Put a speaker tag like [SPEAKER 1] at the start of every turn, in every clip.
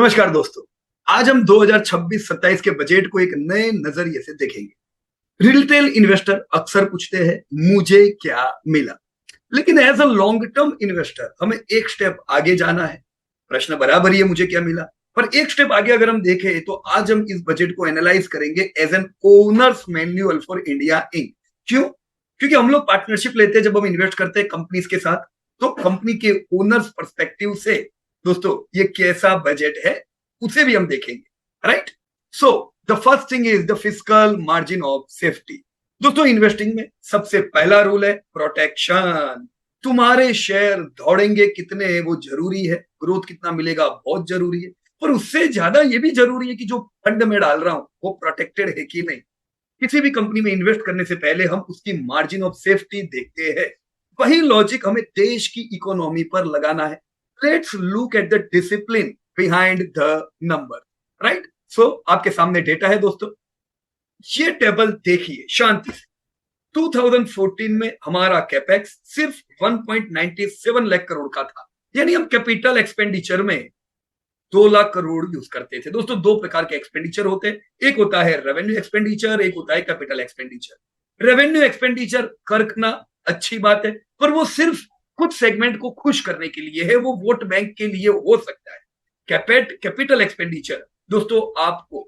[SPEAKER 1] नमस्कार दोस्तों। आज हम 2026-27 के बजट को एक नए नजरिए से देखेंगे। रिटेल इन्वेस्टर अक्सर पूछते हैं मुझे क्या मिला, लेकिन as a long term investor हमें एक स्टेप आगे जाना है। प्रश्न बराबर ही है मुझे क्या मिला, पर एक स्टेप आगे अगर हम देखें तो आज हम इस बजट को एनालाइज करेंगे as an owner's manual for India Inc. क्यों? क्योंकि हम लोग पार्टनरशिप लेते हैं जब हम इन्वेस्ट करते हैं कंपनीज के साथ, तो कंपनी के ओनर्स पर्सपेक्टिव से दोस्तों ये कैसा बजट है उसे भी हम देखेंगे। Right? So the first thing is the fiscal margin of safety. दोस्तों इन्वेस्टिंग में सबसे पहला रूल है प्रोटेक्शन। तुम्हारे शेयर दौड़ेंगे कितने वो जरूरी है, ग्रोथ कितना मिलेगा बहुत जरूरी है, पर उससे ज्यादा ये भी जरूरी है कि जो फंड में डाल रहा हूं वो प्रोटेक्टेड है कि नहीं। किसी भी कंपनी में इन्वेस्ट करने से पहले हम उसकी मार्जिन ऑफ सेफ्टी देखते हैं। वही लॉजिक हमें देश की इकोनॉमी पर लगाना है। Let's look at the discipline behind the number. Right? So आपके सामने डेटा है दोस्तों, ये टेबल देखिए शांति से। 2014 में हमारा कैपेक्स सिर्फ 1.97 लाख करोड़ का था, यानी हम कैपिटल एक्सपेंडिचर में 2 लाख करोड़ यूज करते थे। दोस्तों दो प्रकार के एक्सपेंडिचर होते हैं, एक होता है रेवेन्यू एक्सपेंडिचर, एक होता है कैपिटल एक्सपेंडिचर। रेवेन्यू एक्सपेंडिचर करना अच्छी बात है, पर वो सिर्फ कुछ सेगमेंट को खुश करने के लिए है, वो वोट बैंक के लिए हो सकता है। कैपिटल एक्सपेंडिचर दोस्तों आपको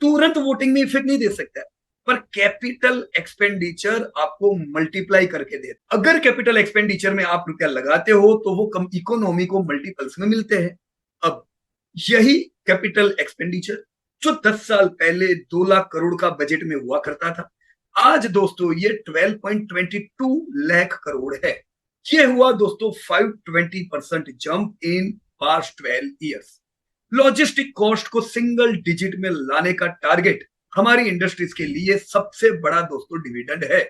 [SPEAKER 1] तुरंत वोटिंग में इफेक्ट नहीं दे सकता है, पर कैपिटल एक्सपेंडिचर आपको मल्टीप्लाई करके दे। अगर कैपिटल एक्सपेंडिचर में आप रुपया लगाते हो तो वो कम इकोनॉमी को मल्टीपल्स में मिलते हैं। अब यही कैपिटल एक्सपेंडिचर जो 10 साल पहले 2 लाख करोड़ का बजट में हुआ करता था, आज दोस्तों ये 12.22 लाख करोड़ है। ये हुआ दोस्तों 520% jump in past 12 years. Logistic cost को सिंगल डिजिट में लाने का टारगेट हमारी इंडस्ट्रीज के लिए सबसे बड़ा दोस्तों डिविडेंड है।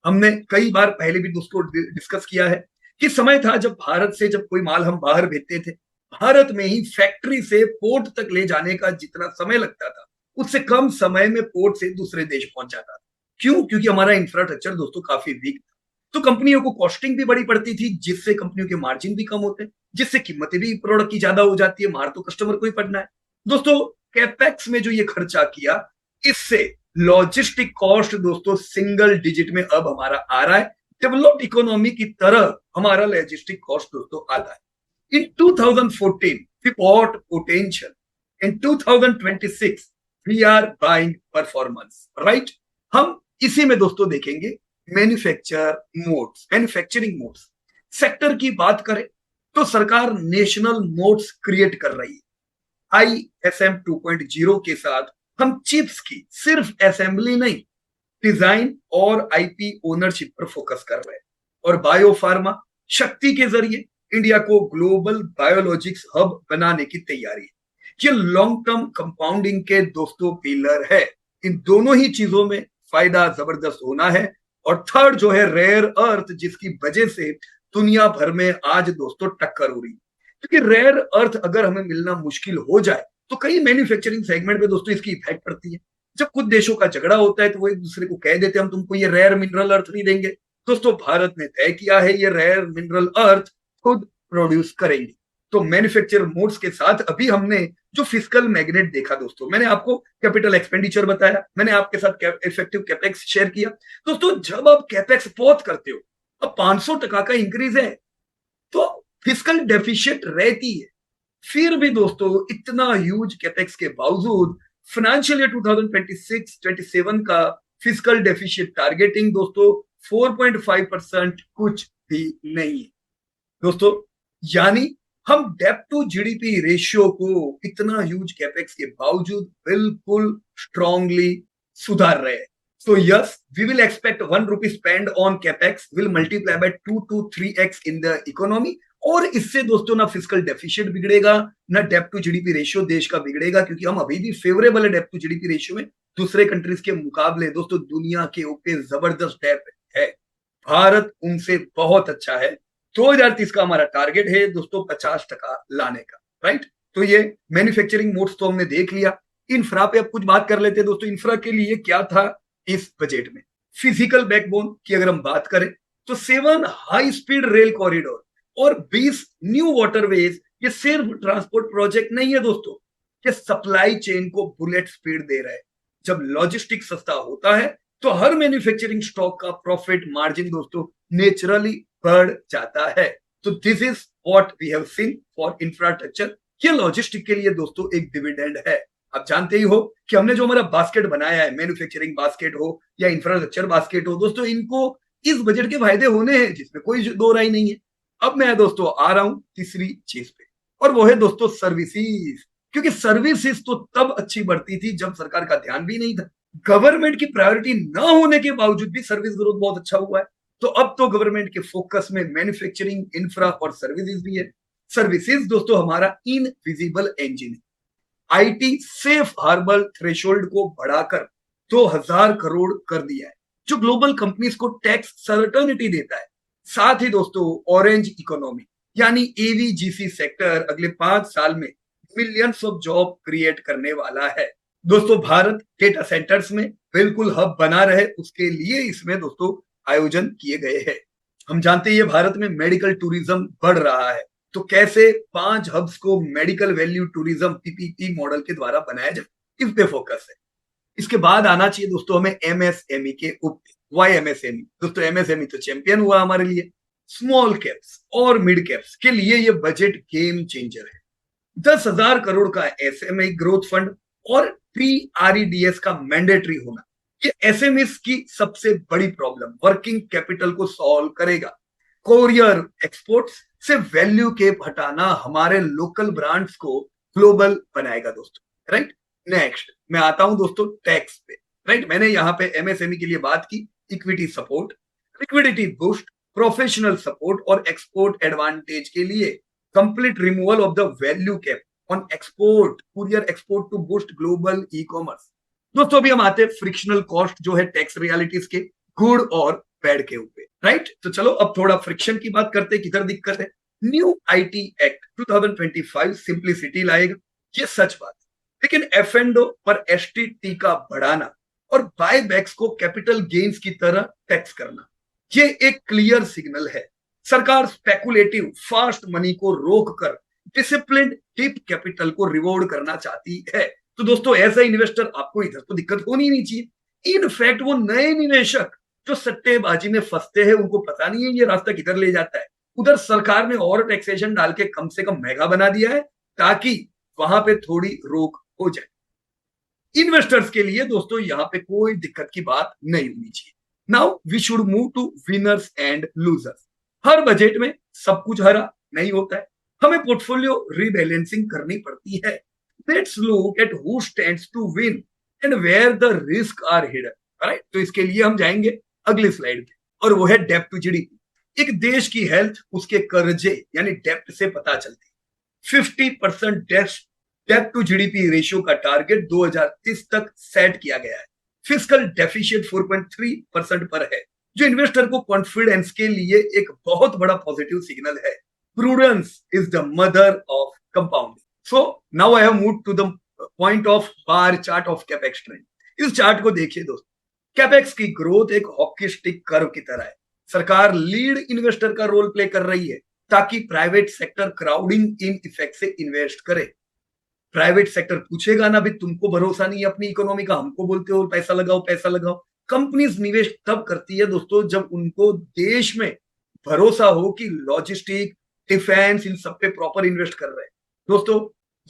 [SPEAKER 1] हमने कई बार पहले भी दोस्तों डिस्कस किया है कि समय था जब भारत से जब कोई माल हम बाहर भेजते थे, भारत में ही फैक्ट्री से पोर्ट तक ले जाने का जितना समय लगता था उससे कम समय में पोर्ट से दूसरे देश पहुंच जाता था। क्यों? क्योंकि हमारा इंफ्रास्ट्रक्चर दोस्तों काफी वीक था। तो कंपनियों को कॉस्टिंग भी बड़ी पड़ती थी, जिससे कंपनियों के मार्जिन भी कम होते हैं, जिससे कीमतें भी प्रोडक्ट की ज्यादा हो जाती है। मार तो कस्टमर को ही पड़ना है। दोस्तों कैपेक्स में जो ये खर्चा किया, इससे लॉजिस्टिक कॉस्ट दोस्तों सिंगल डिजिट में अब हमारा आ रहा है। डेवलप्ड इकोनॉमी की तरह हमारा लॉजिस्टिक कॉस्ट दोस्तों आता है। In 2014, we bought potential. In 2026, we are buying performance. Right? हम इसी में दोस्तों देखेंगे मैन्युफैक्चरिंग मोड्स। सेक्टर की बात करें तो सरकार नेशनल मोड्स क्रिएट कर रही है। ISM 2.0 के साथ हम चिप्स की सिर्फ असेंबली नहीं, डिजाइन और IP ओनरशिप पर फोकस कर रहे हैं। और बायोफार्मा शक्ति के जरिए इंडिया को ग्लोबल बायोलॉजिक्स हब बनाने की तैयारी है। ये लॉन्ग टर्म कंपाउंडिंग के दोस्तों पिलर है। इन दोनों ही चीजों में फायदा जबरदस्त होना है। और थर्ड जो है रेयर अर्थ, जिसकी वजह से दुनिया भर में आज दोस्तों टक्कर हो रही है। क्योंकि रेयर अर्थ अगर हमें मिलना मुश्किल हो जाए तो कई मैन्युफैक्चरिंग सेगमेंट में दोस्तों इसकी इफेक्ट पड़ती है। जब कुछ देशों का झगड़ा होता है तो वो एक दूसरे को कह देते हैं हम तुमको ये रेयर मिनरल अर्थ नहीं देंगे। दोस्तों भारत ने तय किया है ये रेयर मिनरल अर्थ खुद प्रोड्यूस करेंगे। तो मैन्युफैक्चर मोड्स के साथ अभी हमने जो फिस्कल मैग्नेट देखा दोस्तों, मैंने आपको कैपिटल एक्सपेंडिचर बताया, मैंने आपके साथ इफेक्टिव कैपेक्स शेयर किया। दोस्तों जब आप कैपेक्स बहुत करते हो, अब 500% का इंक्रीज है तो फिस्कल डेफिशिएट रहती है। फिर भी दोस्तों इतना ह्यूज कैपेक्स के बावजूद फाइनेंशियल ईयर 2026-27 का फिस्कल डेफिशिएट टारगेटिंग दोस्तों 4.5% कुछ भी नहीं है दोस्तों। यानी हम डेप्ट टू जीडीपी रेशियो को इतना ह्यूज कैपेक्स के बावजूद बिल्कुल स्ट्रांगली सुधार रहे हैं। So yes, we will expect 1 rupee spend on capex will multiply by 2 to 3x in the economy। और इससे दोस्तों ना फिस्कल डेफिशिएट बिगड़ेगा, ना डेप्ट टू जीडीपी रेशियो देश का बिगड़ेगा, क्योंकि हम अभी भी फेवरेबल है डेप्ट टू जीडीपी रेशियो में। दूसरे कंट्रीज के मुकाबले दोस्तों दुनिया के ऊपर जबरदस्त डेप्ट है, भारत उनसे बहुत अच्छा है। 2030 का हमारा टारगेट है दोस्तों 50% लाने का। राइट? तो ये मैन्युफैक्चरिंग मोड्स तो हमने देख लिया। इंफ्रा पे अब कुछ बात कर लेते हैं दोस्तों। इंफ्रा के लिए क्या था इस बजट में? फिजिकल बैकबोन की अगर हम बात करें तो 7 हाई स्पीड रेल कॉरिडोर और 20 न्यू वाटरवेज ये सिर्फ ट्रांसपोर्ट प्रोजेक्ट नहीं है दोस्तों, ये सप्लाई चेन को बुलेट स्पीड दे रहा है। जब लॉजिस्टिक सस्ता होता है तो हर मैन्युफैक्चरिंग स्टॉक का प्रॉफिट मार्जिन दोस्तों नेचुरली बढ़ जाता है। तो this is what we have seen for infrastructure. ये लॉजिस्टिक के लिए दोस्तों एक डिविडेंड है। आप जानते ही हो कि हमने जो हमारा बास्केट बनाया है, मैन्युफैक्चरिंग बास्केट हो या इंफ्रास्ट्रक्चर बास्केट हो दोस्तों, इनको इस बजट के फायदे होने हैं, जिसमें कोई दो राय नहीं है। अब मैं दोस्तों आ रहा हूं तीसरी चीज पे, और वो है दोस्तों सर्विसेज। क्योंकि सर्विसेज तो तब अच्छी बढ़ती थी जब सरकार का ध्यान भी नहीं था। गवर्नमेंट की प्रायोरिटी ना होने के बावजूद भी सर्विस ग्रोथ बहुत अच्छा हुआ है। तो अब तो गवर्नमेंट के फोकस में मैन्युफैक्चरिंग, इंफ्रा और सर्विसेज भी है। सर्विसेज दोस्तों हमारा इनविजिबल इंजन है। आईटी सेफ हार्बर थ्रेशोल्ड को बढ़ाकर 2000 करोड़ कर दिया है, जो ग्लोबल कंपनीज को टैक्स सर्टेनिटी देता है। साथ ही दोस्तों ऑरेंज इकोनॉमी यानी एवीजीसी सेक्टर अगले 5 साल में मिलियंस ऑफ जॉब क्रिएट करने वाला है। दोस्तों भारत डेटा सेंटर्स में बिल्कुल हब बना रहे, उसके लिए इसमें दोस्तों आयोजन किए गए हैं। हम जानते हैं भारत में मेडिकल टूरिज्म बढ़ रहा है, तो कैसे 5 हब्स को medical value tourism PPP model के द्वारा बनाया जाए, इस पे फोकस है। इसके बाद आना चाहिए दोस्तों हमें एमएसएमई के ऊपर। वाई एमएसएमई दोस्तों? एमएसएमई तो चैंपियन हुआ हमारे लिए। स्मॉल कैप्स और मिड कैप्स के लिए ये बजट गेम चेंजर है। 10,000 करोड़ का एसएमई ग्रोथ फंड और प्री आरईडीएस का मैंडेटरी होना, ये एसएमएस की सबसे बड़ी प्रॉब्लम वर्किंग कैपिटल को सॉल्व करेगा। कोरियर एक्सपोर्ट्स से वैल्यू केप हटाना हमारे लोकल ब्रांड्स को ग्लोबल बनाएगा दोस्तों, राइट। नेक्स्ट मैं आता हूं दोस्तों टैक्स पे, राइट। मैंने यहाँ पे एमएसएमई के लिए बात की, equity support, liquidity boost, professional support और एक्सपोर्ट एडवांटेज के लिए complete removal of the value cap on export, courier export to boost global e commerce. दोस्तों अभी हम आते हैं फ्रिक्शनल कॉस्ट जो है टैक्स रियलिटीज के, गुड और बैड के ऊपर, राइट। तो चलो अब थोड़ा फ्रिक्शन की बात करते हैं, किधर दिक्कत है। न्यू आईटी एक्ट 2025 सिंप्लिसिटी लाएगा, ये सच बात है। लेकिन एफएनडो पर एसटीटी का बढ़ाना और बायबैक्स को कैपिटल गेन्स की तरह टैक्स करना, ये एक क्लियर सिग्नल है। सरकार स्पेकुलेटिव फास्ट मनी को रोककर डिसिप्लिन डीप कैपिटल को रिवॉर्ड करना चाहती है। तो दोस्तों एज ए इन्वेस्टर आपको इधर तो दिक्कत होनी नहीं चाहिए। इनफैक्ट वो नए निवेशक जो सट्टेबाजी में फंसते हैं, उनको पता नहीं है ये रास्ता किधर ले जाता है। उधर सरकार ने और टैक्सेशन डाल के कम से कम महंगा बना दिया है, ताकि वहां पे थोड़ी रोक हो जाए। इन्वेस्टर्स के लिए दोस्तों यहाँ पे कोई दिक्कत की बात नहीं होनी चाहिए। Now we should move to winners and losers. हर बजट में सब कुछ हरा नहीं होता है, हमें पोर्टफोलियो रीबैलेंसिंग करनी पड़ती है। Let's look at who stands to win and where the risk are hidden, right. तो इसके लिए हम जाएंगे अगली स्लाइड पे, और वो है डेप्ट टू जीडीपी। एक देश की हेल्थ उसके कर्जे यानी डेप्ट से पता चलती है। 50% डेप्ट टू जीडीपी रेशियो का टारगेट 2030 तक सेट किया गया है। फिस्कल डेफिशिएंट 4.3% पर है, जो इन्वेस्टर को कॉन्फिडेंस के लिए एक बहुत बड़ा पॉजिटिव सिग्नल है। Prudence is the mother of compounding. So now I have moved to the point of bar chart of capex trend. इस चार्ट को देखिए दोस्तों, कैपेक्स की ग्रोथ एक हॉकी स्टिक कर्व की तरह है। सरकार लीड इन्वेस्टर का रोल प्ले कर रही है, ताकि private sector crowding in effect से इन्वेस्ट करे। प्राइवेट सेक्टर पूछेगा ना, भी तुमको भरोसा नहीं है अपनी इकोनॉमी का, हमको बोलते हो पैसा लगाओ पैसा लगाओ। कंपनीज निवेश तब करती है दोस्तों जब उनको देश में भरोसा हो कि लॉजिस्टिक, डिफेंस, इन सब पे प्रॉपर इन्वेस्ट कर रहे हैं। दोस्तों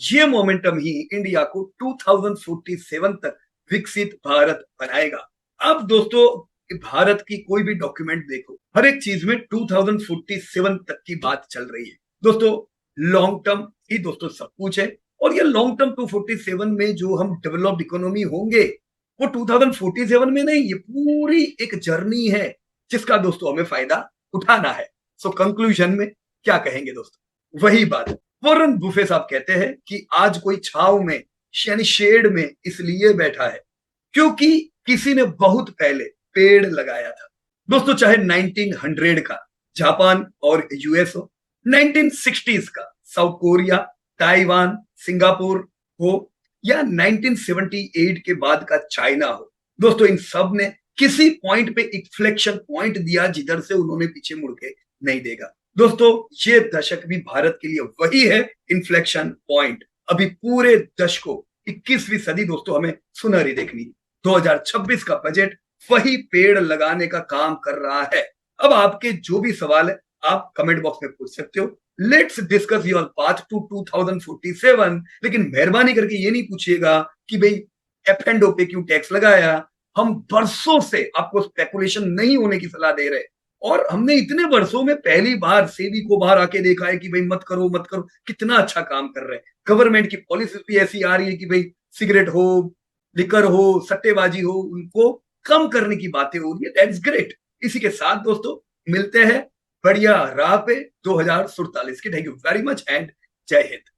[SPEAKER 1] ये मोमेंटम ही इंडिया को 2047 तक विकसित भारत बनाएगा। अब दोस्तों भारत की कोई भी डॉक्यूमेंट देखो, हर एक चीज में 2047 तक की बात चल रही है। दोस्तों लॉन्ग टर्म ही दोस्तों सब कुछ है, और ये लॉन्ग टर्म 247 में जो हम डेवलप्ड इकोनॉमी होंगे वो 2047 में नहीं, ये पूरी एक जर्नी है जिसका दोस्तों हमें फायदा उठाना है। सो कंक्लूजन में क्या कहेंगे दोस्तों, वही बात। वॉरेन बुफे साहब कहते हैं कि आज कोई छाव में यानी शेड में इसलिए बैठा है क्योंकि किसी ने बहुत पहले पेड़ लगाया था। दोस्तों चाहे 1900 का जापान और यूएस हो, 1960s का साउथ कोरिया, ताइवान, सिंगापुर हो, या 1978 के बाद का चाइना हो, दोस्तों इन सब ने किसी पॉइंट पे इन्फ्लेक्शन पॉइंट दिया जिधर से उन्होंने पीछे मुड़ के नहीं देखा। दोस्तों ये दशक भी भारत के लिए वही है इन्फ्लेक्शन पॉइंट। अभी पूरे दशकों 21वीं सदी दोस्तों हमें सुनहरी देखनी। 2026 का बजट वही पेड़ लगाने का काम कर रहा है। अब आपके जो भी सवाल है आप कमेंट बॉक्स में पूछ सकते हो। Let's discuss your path to 2047। लेकिन मेहरबानी करके ये नहीं पूछिएगा कि भाई एफ एंड ओ पे क्यों टैक्स लगाया। हम बरसों से आपको स्पेकुलेशन नहीं होने की सलाह दे रहे, और हमने इतने वर्षों में पहली बार सेबी को बाहर आके देखा है कि भाई मत करो मत करो। कितना अच्छा काम कर रहे हैं। गवर्नमेंट की पॉलिसी भी ऐसी आ रही है कि भाई सिगरेट हो, लिकर हो, सट्टेबाजी हो, उनको कम करने की बातें हो रही है। That's great. इसी के साथ दोस्तों मिलते हैं बढ़िया राह पे 2047 की। Thank you very much and जय हिंद।